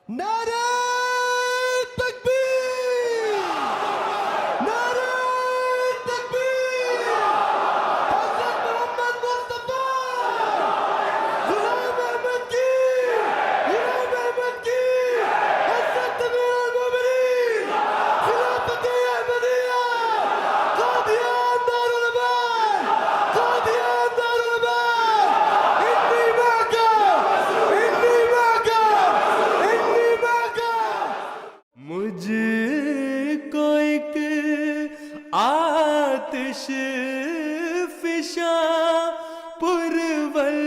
नारे तकबीर, नारे तकबीर, हज़रत मोहम्मद मुस्तफा, गुलाम अहमद की, गुलाम अहमद की, हज़रत अमीरुल मोमिनीन, खिलाफत अहमदिया, कादियान दारुल अमान, कादियान दारुल अमान, इन्नी माका, इन्नी माका, इन्नी माका। मुझको एक आतिश फिशा पुरवल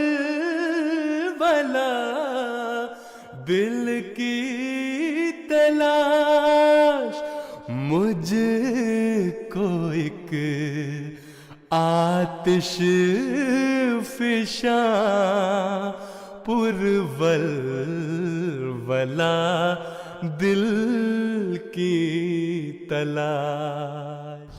वाला दिल की तलाश, मुझको एक आतिश फिशा पुरवल वाला दिल की तलाश.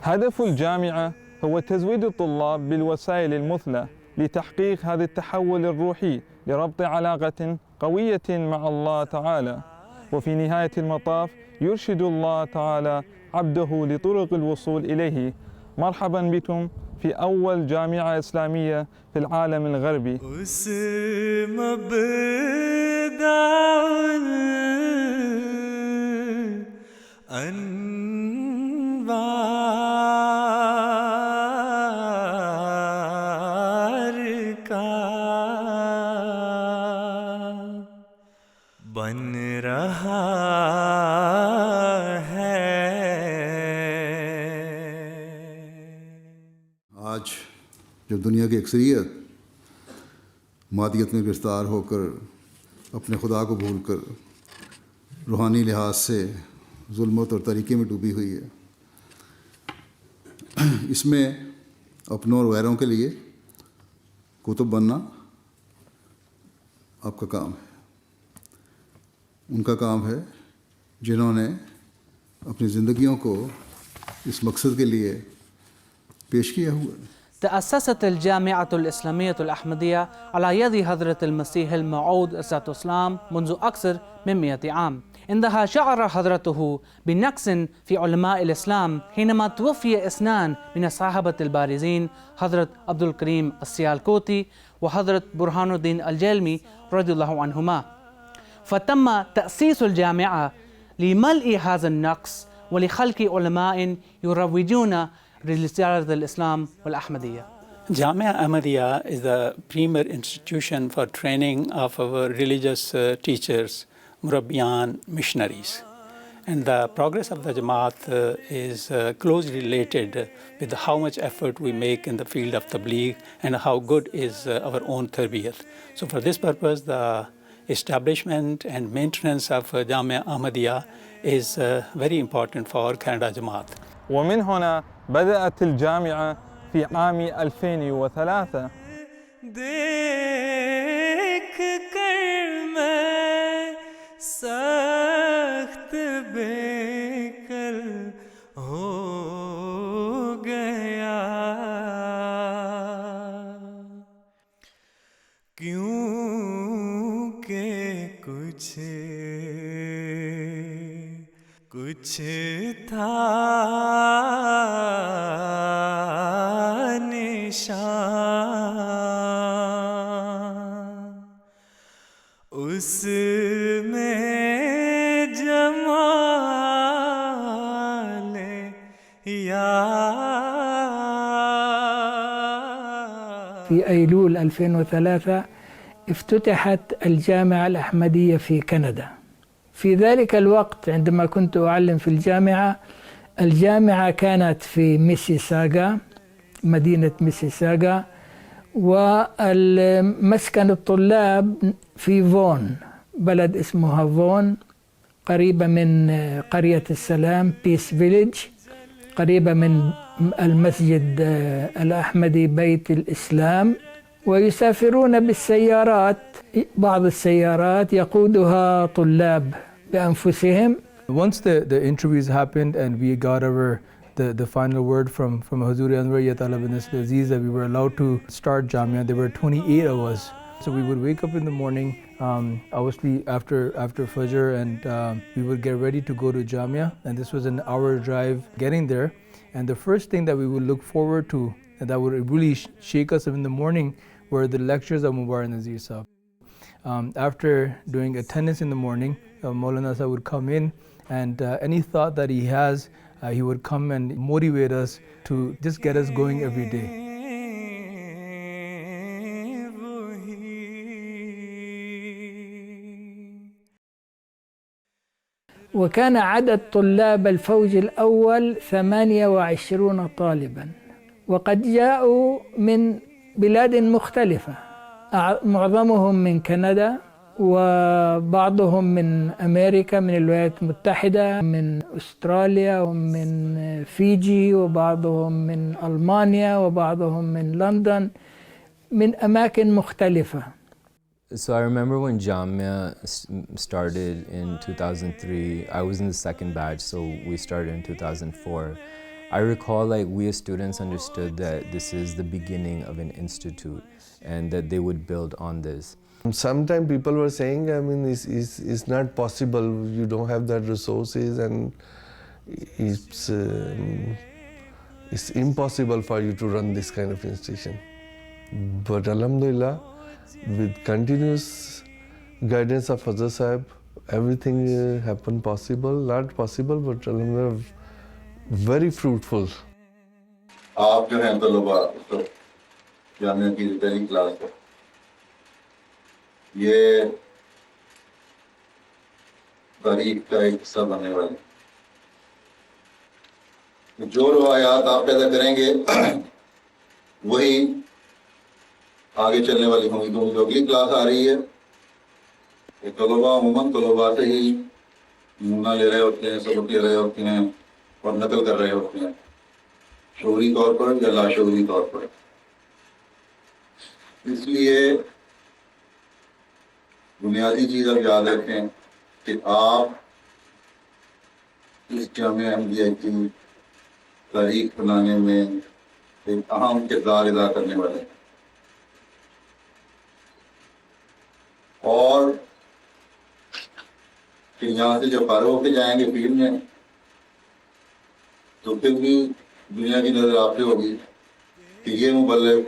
هدف الجامعة هو تزويد الطلاب بالوسائل المثلى لتحقيق هذا التحول الروحي لربط علاقة قوية مع الله تعالى، وفي نهاية المطاف يرشد الله تعالى عبده لطرق الوصول إليه. مرحبا بكم في أول جامعة إسلامية في العالم الغربي. बन रहा है। आज जब दुनिया की अक्सरियत मादियत में गिरफ्तार होकर अपने खुदा को भूलकर रूहानी लिहाज से जुल्मत और तरीक़े में डूबी हुई है, इसमें अपनों और गैरों के लिए कुतुब बनना आपका काम है। उनका काम है जिन्होंने अपनी ज़िंदगियों को इस मकसद के लिए पेश किया हुआ है। تأسست الجامعة الإسلامية الأحمدية على يد حضرة المسيح الموعود عيسى السلام منذ أكثر من 100 عام. عندها شعر حضرته بنقص في علماء الإسلام حينما توفي اثنان من الصحابة البارزين، حضرة عبد الكريم السيالكوتي وحضرة برهان الدين الجلمي رضي الله عنهما، فتم تأسيس الجامعة لملء هذا النقص ولخلق علماء يروجون لرسالة الإسلام والأحمدية. Jamia Ahmadiyya is the premier institution for training of our religious teachers, murabbiyan, missionaries. And the progress of the Jamaat is closely related with how much effort we make in the field of tabligh and how good is our own tarbiyat. So for this purpose, the establishment and maintenance of Jamia Ahmadiyya is very important for Canada Jamaat. ومن هنا بدأت الجامعة في عام 2003. देख कर मैं सख्त बेकल हो गया, क्योंकि कुछ था निशान उसमें जमाले या। في أيلول 2003 افتتحت الجامعة الأحمدية في كندا. في ذلك الوقت عندما كنت أعلم في الجامعة كانت في ميسيساغا، مدينة ميسيساغا، ومسكن الطلاب في فون، بلد اسمها فون، قريبة من قرية السلام بيس فيليج، قريبة من المسجد الأحمدي بيت الإسلام، ويسافرون بالسيارات، بعض السيارات يقودها طلاب بأنفسهم. Once the interviews happened and we got the final word from Hazuri Anwar Yatala bin Aziz that we were allowed to start Jamia, there were 28 of us. So we would wake up in the morning, obviously after Fajr, and we would get ready to go to Jamia, and this was an hour drive getting there. And the first thing that we would look forward to, and that would really shake us up in the morning, were the lectures of Mubarak Nazir Sahib. After doing attendance in the morning, Maulana Sahib would come in, and any thought that he has, he would come and motivate us to just get us going every day. وكان عدد طلاب الفوج الأول 28 طالباً، وقد جاءوا من بلاد مختلفة، معظمهم من كندا، وبعضهم من أمريكا، من الولايات المتحدة، من أستراليا، ومن فيجي، وبعضهم من ألمانيا، وبعضهم من لندن، من أماكن مختلفة. So I remember when Jamia started in 2003, I was in the second batch, so we started in 2004. I recall like we as students understood that this is the beginning of an institute and that they would build on this. Sometimes people were saying, I mean, it's not possible, you don't have that resources, and it's impossible for you to run this kind of institution. But Alhamdulillah, with continuous guidance of Hazrat Sahib, everything happened possible, not possible, but Alhamdulillah, very fruitful. आप जो हैं तलबा जामिया की पहली class है, ये तारीख का एक हिस्सा बनने वाले, जो रवायात आप पैदा करेंगे वही आगे चलने वाली होंगी। तो जो अगली क्लास आ रही है, ये तलबा अमूमन तलबा से ही नमूना ले रहे होते हैं, सबक ले रहे होते हैं और नकल कर रहे होते हैं, शौरी तौर पर या लाशौरी तौर पर। इसलिए बुनियादी चीज़ आप याद रखें कि आप इस जामिया अहमदिया की तारीख बनाने में एक अहम किरदार अदा करने वाले हैं। और फिर यहाँ से जब फारिग होके जाएंगे फील्ड में, तो फिर भी दुनिया की नज़र आप पे होगी कि ये मुबल्लिग,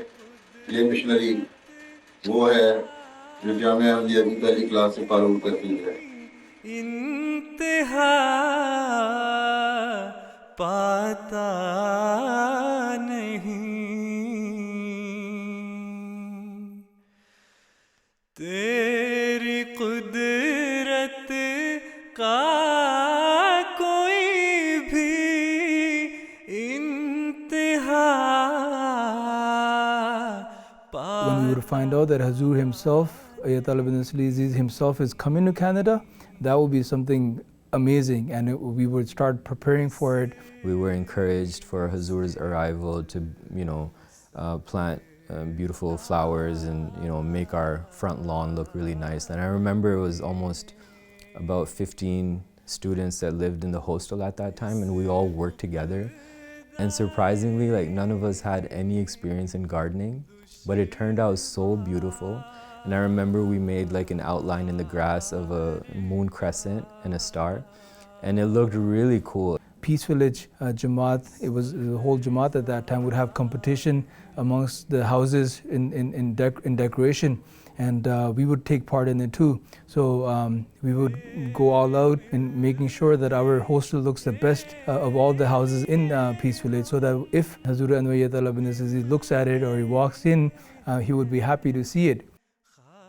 ये मिशनरी वो है जो जामिया अहमदिया की पहली क्लास से फारिग होकर की है। इंतहा पाता नहीं तेरी कुदरत का कोई भी इंतहा। When we would find out that Hazur himself, Ayatollah bin Aziz himself is coming to Canada, that would be something amazing, and we would start preparing for it. We were encouraged for Hazur's arrival to, plant beautiful flowers and, make our front lawn look really nice. And I remember it was almost about 15 students that lived in the hostel at that time, and we all worked together. And surprisingly, like none of us had any experience in gardening, but it turned out so beautiful. And I remember we made like an outline in the grass of a moon crescent and a star, and it looked really cool. Peace Village Jamaat, it was the whole Jamaat at that time would have competition amongst the houses in decoration, and we would take part in it too. So we would go all out in making sure that our hostel looks the best of all the houses in Peace Village, so that if Hazur Ayatollah bin Aziz looks at it or he walks in, he would be happy to see it.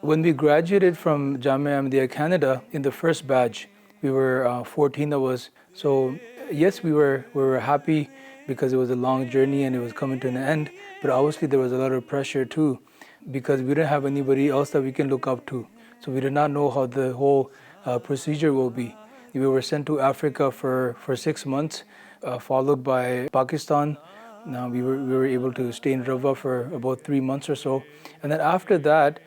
When we graduated from Jamia Ahmadiyya Canada in the first batch, we were 14 of us. So yes, we were happy because it was a long journey and it was coming to an end. But obviously there was a lot of pressure too, because we didn't have anybody else that we can look up to. So we did not know how the whole procedure will be. We were sent to Africa for 6 months, followed by Pakistan. Now we were able to stay in Rabwa for about 3 months or so. And then after that,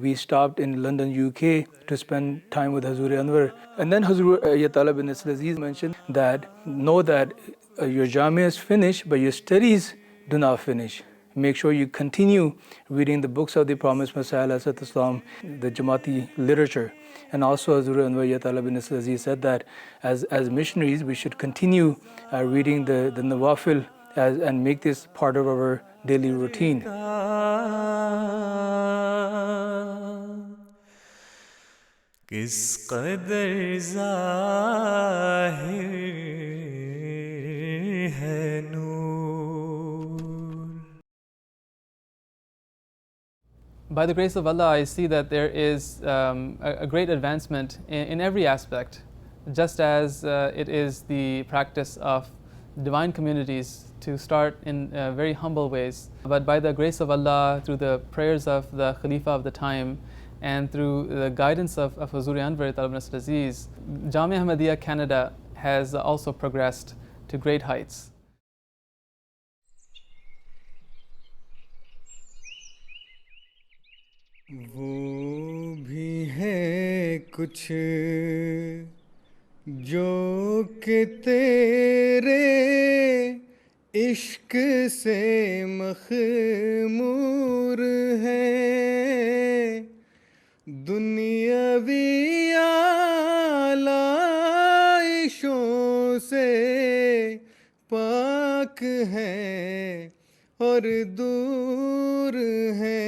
we stopped in London, UK to spend time with Hazur Anwar. And then Hazur Ayatollah bin Aziz mentioned that, know that your Jamia is finished, but your studies do not finish. make sure you continue reading the books of the Promised Messiah, Islam, the Jamati literature. And also, Hazrat Anwar bin Nasir Aziz said that as missionaries, we should continue reading the Nawafil and make this part of our daily routine. किस कदर ज़ाहिर है नूर. By the grace of Allah, I see that there is a great advancement in every aspect, just as it is the practice of divine communities to start in very humble ways. But by the grace of Allah, through the prayers of the Khalifa of the time, and through the guidance of Hazur Anwar bin Nasir Aziz, Jamia Ahmadiyya Canada has also progressed to great heights. वो भी है कुछ जो कि तेरे इश्क से मखमूर है दुनियावी आलाइशों से पाक है और दूर है.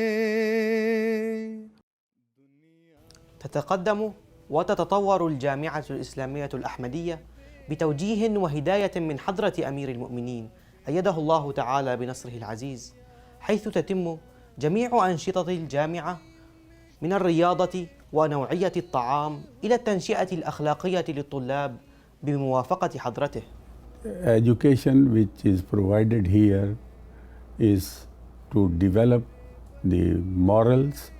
تتقدم وتتطور الجامعة الإسلامية الأحمدية بتوجيه وهداية من حضرة أمير المؤمنين أيده الله تعالى بنصره العزيز، حيث تتم جميع أنشطة الجامعة من الرياضة ونوعية الطعام إلى التنشئة الأخلاقية للطلاب بموافقة حضرته. Education which is provided here is to develop the morals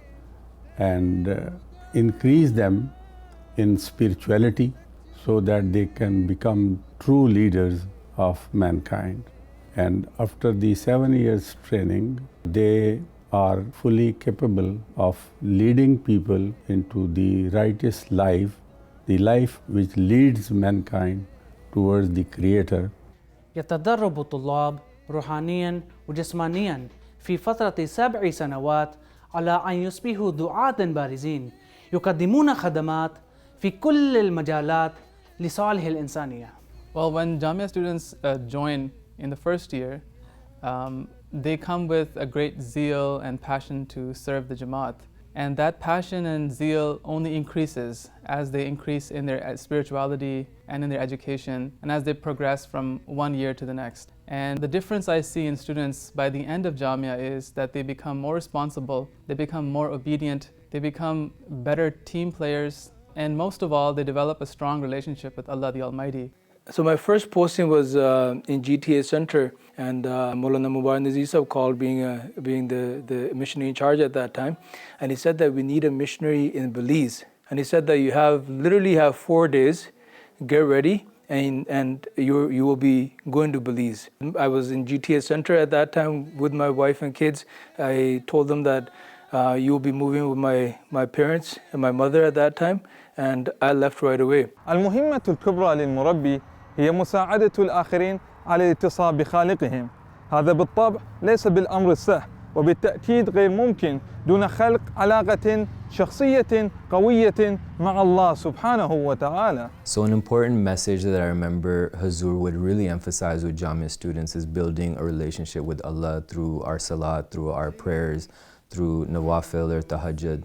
and increase them in spirituality so that they can become true leaders of mankind. And after the 7 years training, they are fully capable of leading people into the righteous life, the life which leads mankind towards the Creator. يتدرب الطلاب روحانيا وجسمانيا في فترة 7 سنوات على أن يصبحوا دعاة بارزين يقدمون خدمات في كل المجالات لصالح الإنسانية. Well, when Jamia students join in the first year, they come with a great zeal and passion to serve the Jamaat. And that passion and zeal only increases as they increase in their spirituality and in their education, and as they progress from one year to the next. And the difference I see in students by the end of Jamia is that they become more responsible, they become more obedient, they become better team players, and most of all, they develop a strong relationship with Allah the Almighty. So my first posting was in GTA Center, and Maulana Mubarak Nazir Sahab called, being the missionary in charge at that time, and he said that we need a missionary in Belize. And he said that you literally have 4 days, get ready, and you will be going to Belize. I was in GTA Center at that time with my wife and kids. I told them that you will be moving with my parents and my mother at that time, and I left right away. المهمة الكبرى للمربي هي مساعدة الآخرين على الاتصال بخالقهم. هذا بالطبع ليس بالأمر السهل، وبالتأكيد غير ممكن دون خلق علاقة شخصية قوية مع الله سبحانه وتعالى. So an important message that I remember Hazur would really emphasize with Jamia students is building a relationship with Allah through our salat, through our prayers, through nawafil or tahajjud.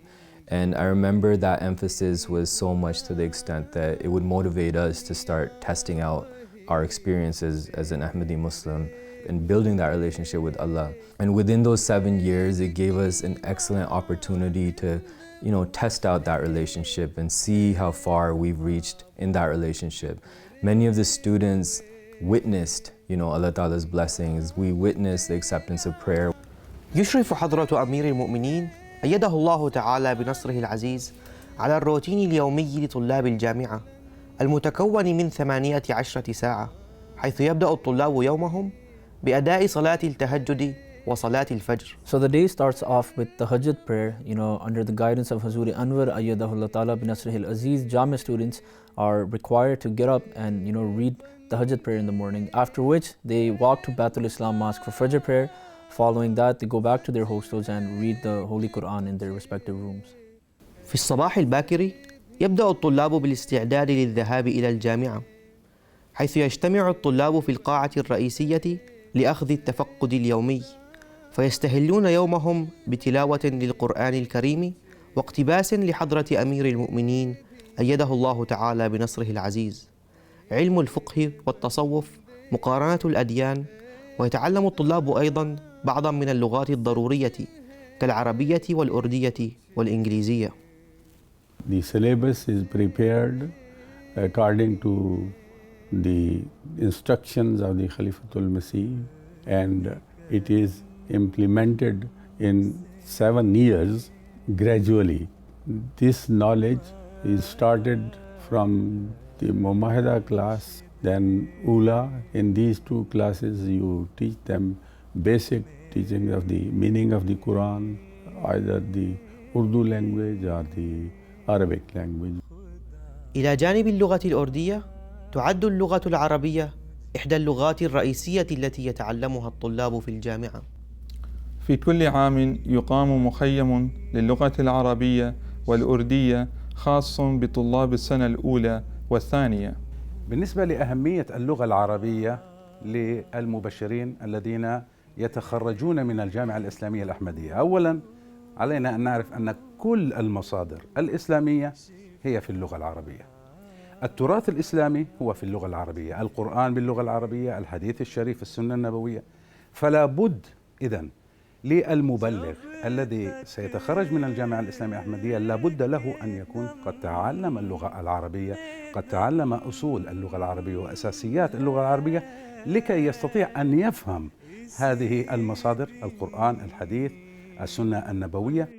And I remember that emphasis was so much to the extent that it would motivate us to start testing out our experiences as an Ahmadi Muslim and building that relationship with Allah. And within those 7 years, it gave us an excellent opportunity to, test out that relationship and see how far we've reached in that relationship. Many of the students witnessed, Allah Ta'ala's blessings. We witnessed the acceptance of prayer. يشرف حضرة أمير المؤمنين أيده الله تعالى بنصره العزيز على الروتين اليومي لطلاب الجامعة المتكون من 18 ساعة، حيث يبدأ الطلاب يومهم بأداء صلاة التهجد وصلاة الفجر. So the day starts off with Tahajjud prayer, under the guidance of Hazur Anwar Ayyadahullah Ta'ala bin Nasrihil Aziz. Jamia students are required to get up and read Tahajjud prayer in the morning, after which they walk to Baitul Islam Mosque for Fajr prayer, Following that, they go back to their hostels and read the Holy Quran in their respective rooms. في الصباح الباكر يبدأ الطلاب بالاستعداد للذهاب إلى الجامعة، حيث يجتمع الطلاب في القاعة الرئيسية لأخذ التفقد اليومي، فيستهلون يومهم بتلاوة للقرآن الكريم واقتباس لحضرة أمير المؤمنين أيده الله تعالى بنصره العزيز، علم الفقه والتصوف، مقارنة الأديان، ويتعلم الطلاب أيضا بعضا من اللغات الضرورية كالعربية والأردية والإنجليزية. The syllabus is prepared according to the instructions of the Khalifatul Masih, and it is implemented in 7 years gradually. This knowledge is started from the Mumahida class, then Ula. In these 2 classes you teach them basic teaching of the meaning of the Quran, either the Urdu language or the Arabic language. إلى جانب اللغة الأردية تعد اللغة العربية إحدى اللغات الرئيسية التي يتعلمها الطلاب في الجامعة. في كل عام يقام مخيم للغة العربية والأردية خاص بطلاب السنة الأولى والثانية. بالنسبة لأهمية اللغة العربية للمبشرين الذين يتخرجون من الجامعة الإسلامية الأحمدية، أولاً علينا أن نعرف أن كل المصادر الإسلامية هي في اللغة العربية. التراث الإسلامي هو في اللغة العربية، القرآن باللغة العربية، الحديث الشريف، السنة النبوية. فلا بد إذن للمبلغ الذي سيتخرج من الجامعة الإسلامية الأحمدية لا بد له أن يكون قد تعلم اللغة العربية، قد تعلم أصول اللغة العربية وأساسيات اللغة العربية لكي يستطيع أن يفهم هذه المصادر، القرآن، الحديث، السنة النبوية.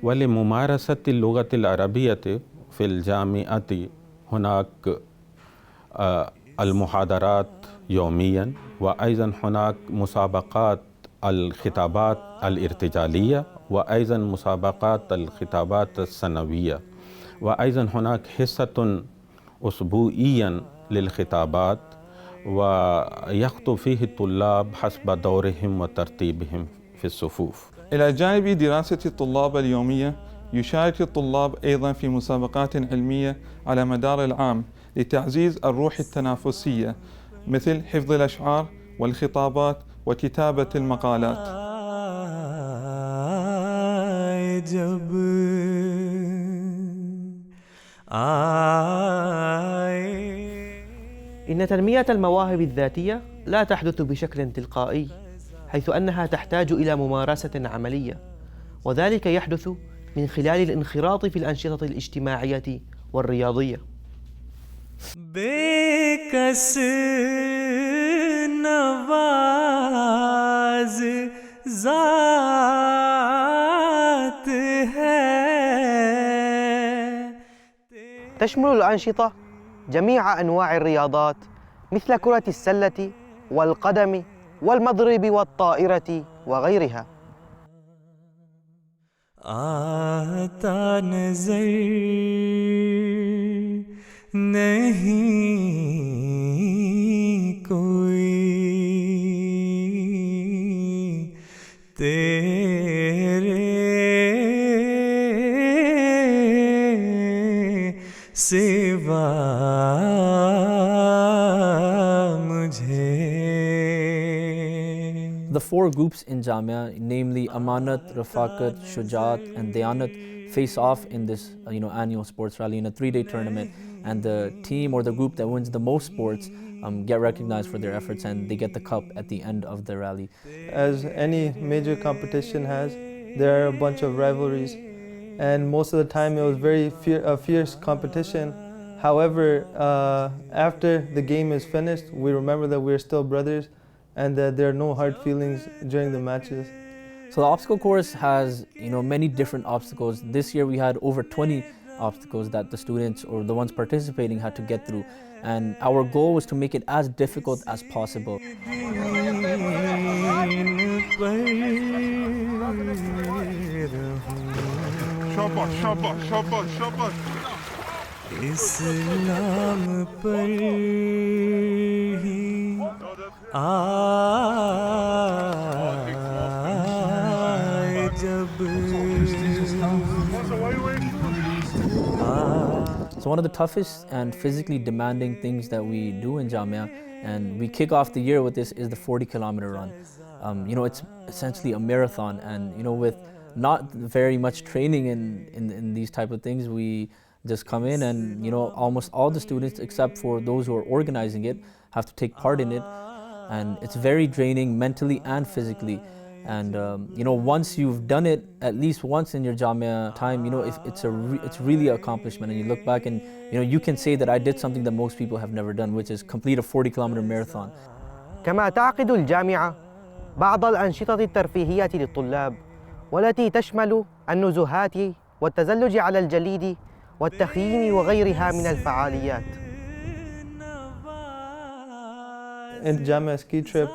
ولممارسة اللغة العربية في الجامعة هناك المحاضرات يوميا، وأيضا هناك مسابقات الخطابات الارتجالية، وأيضا مسابقات الخطابات السنوية، وأيضا هناك حصة أسبوعيا للخطابات، ويخطب فيه الطلاب حسب دورهم وترتيبهم في الصفوف. إلى جانب دراسة الطلاب اليومية، يشارك الطلاب أيضا في مسابقات علمية على مدار العام لتعزيز الروح التنافسية، مثل حفظ الأشعار والخطابات وكتابة المقالات. إن تنمية المواهب الذاتية لا تحدث بشكل تلقائي، حيث أنها تحتاج إلى ممارسة عملية، وذلك يحدث من خلال الانخراط في الأنشطة الاجتماعية والرياضية. बेकस Nawaz ज़ात है. تشمل الأنشطة جميع أنواع الرياضات مثل كرة السلة والقدم والمضرب والطائرة وغيرها. आता नजर नहीं कोई तेरे सिवा The 4 groups in Jamia, namely Amanat, Rafaqat, Shujaat and Dayanat, face off in this annual sports rally in a 3-day tournament, and the team or the group that wins the most sports get recognized for their efforts, and they get the cup at the end of the rally. As any major competition has, there are a bunch of rivalries, and most of the time it was very fierce competition. However, after the game is finished, we remember that we're still brothers and that there are no hard feelings during the matches. So the obstacle course has many different obstacles. This year we had over 20 obstacles that the students or the ones participating had to get through, and our goal was to make it as difficult as possible. इस्लाम पर ही So one of the toughest and physically demanding things that we do in Jamia, and we kick off the year with this, is the 40-kilometer run. It's essentially a marathon, and with not very much training in these type of things, we just come in and almost all the students, except for those who are organizing it, have to take part in it, and it's very draining mentally and physically. And once you've done it at least once in your Jamia time, it's really an accomplishment, and you look back and you can say that I did something that most people have never done, which is complete a 40-kilometer marathon. كما تعقد الجامعة بعض الأنشطة الترفيهية للطلاب، والتي تشمل النزهات والتزلج على الجليد والتخييم وغيرها من الفعاليات. In Jamia ski trip,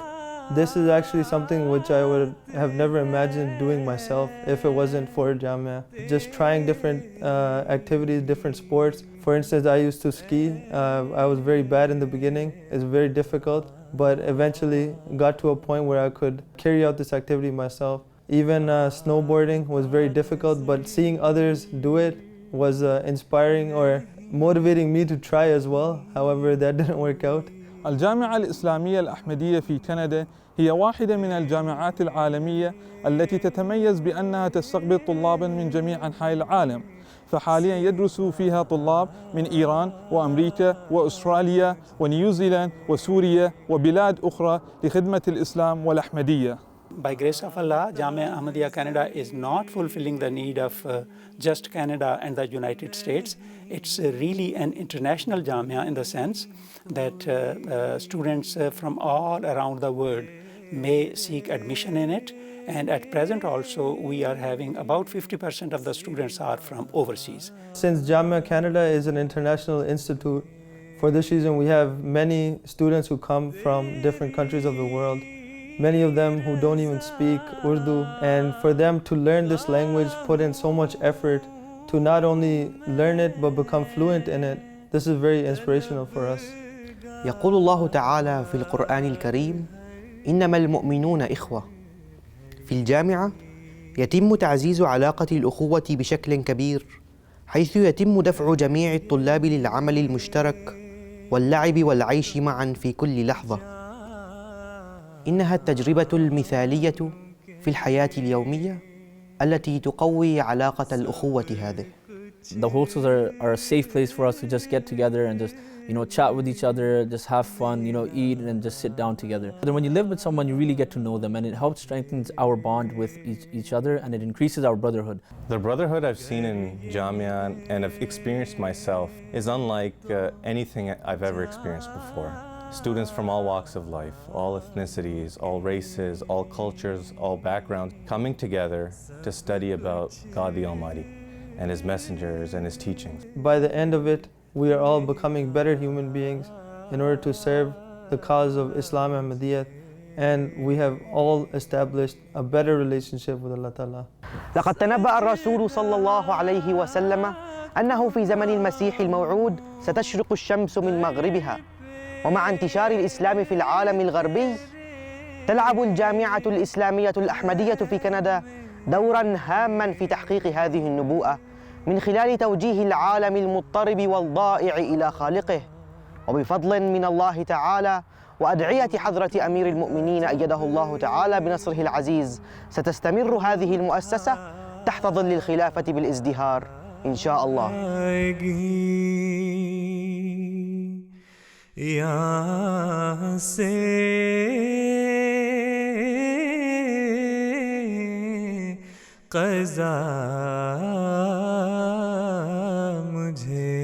this is actually something which I would have never imagined doing myself if it wasn't for Jamia. Just trying different activities, different sports. For instance, I used to ski. I was very bad in the beginning. It's very difficult, but eventually got to a point where I could carry out this activity myself. Even snowboarding was very difficult, but seeing others do it was inspiring or motivating me to try as well. However, that didn't work out. الجامعة الإسلامية الأحمدية في كندا هي واحدة من الجامعات العالمية التي تتميز بأنها تستقبل طلابا من جميع أنحاء العالم، فحاليا يدرس فيها طلاب من إيران وأمريكا وأستراليا ونيوزيلاند وسوريا وبلاد أخرى لخدمة الإسلام والأحمدية. By grace of Allah, Jamia Ahmadiyya Canada is not fulfilling the need of just Canada and the United States. It's really an international Jamia in the sense that students from all around the world may seek admission in it. And at present also, we are having about 50% of the students are from overseas. Since Jamia Canada is an international institute, for this reason we have many students who come from different countries of the world. Many of them who don't even speak Urdu, and for them to learn this language, put in so much effort to not only learn it but become fluent in it. This is very inspirational for us. يقول الله تعالى في القرآن الكريم: إنما المؤمنون إخوة. في الجامعة يتم تعزيز علاقة الأخوة بشكل كبير، حيث يتم دفع جميع الطلاب للعمل المشترك واللعب والعيش معا في كل لحظة. إنها التجربة المثالية في الحياة اليومية التي تقوي علاقة الأخوة هذه. The hostels are a safe place for us to just get together and just chat with each other, just have fun, eat and just sit down together. Then when you live with someone, you really get to know them, and it helps strengthen our bond with each other, and it increases our brotherhood. The brotherhood I've seen in Jamia and have experienced myself is unlike anything I've ever experienced before. Students from all walks of life, all ethnicities, all races, all cultures, all backgrounds, coming together to study about God the Almighty and His messengers and His teachings. By the end of it, we are all becoming better human beings in order to serve the cause of Islam Ahmadiyya, and we have all established a better relationship with Allah Ta'ala. لقد تنبأ الرسول صلى الله عليه وسلم أنه في زمن المسيح الموعود ستشرق الشمس من مغربها، ومع انتشار الإسلام في العالم الغربي تلعب الجامعة الإسلامية الأحمدية في كندا دورا هاما في تحقيق هذه النبوءة من خلال توجيه العالم المضطرب والضائع إلى خالقه. وبفضل من الله تعالى وأدعية حضرة أمير المؤمنين أيده الله تعالى بنصره العزيز، ستستمر هذه المؤسسة تحت ظل الخلافة بالازدهار إن شاء الله. यहाँ से क़ज़ा मुझे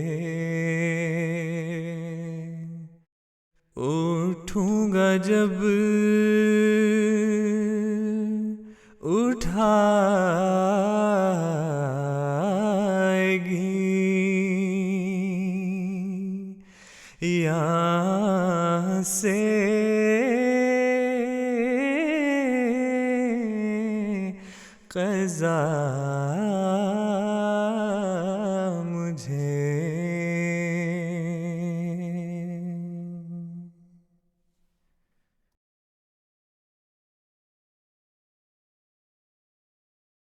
उठूँगा जब उठाएगी यहाँ से क़ज़ा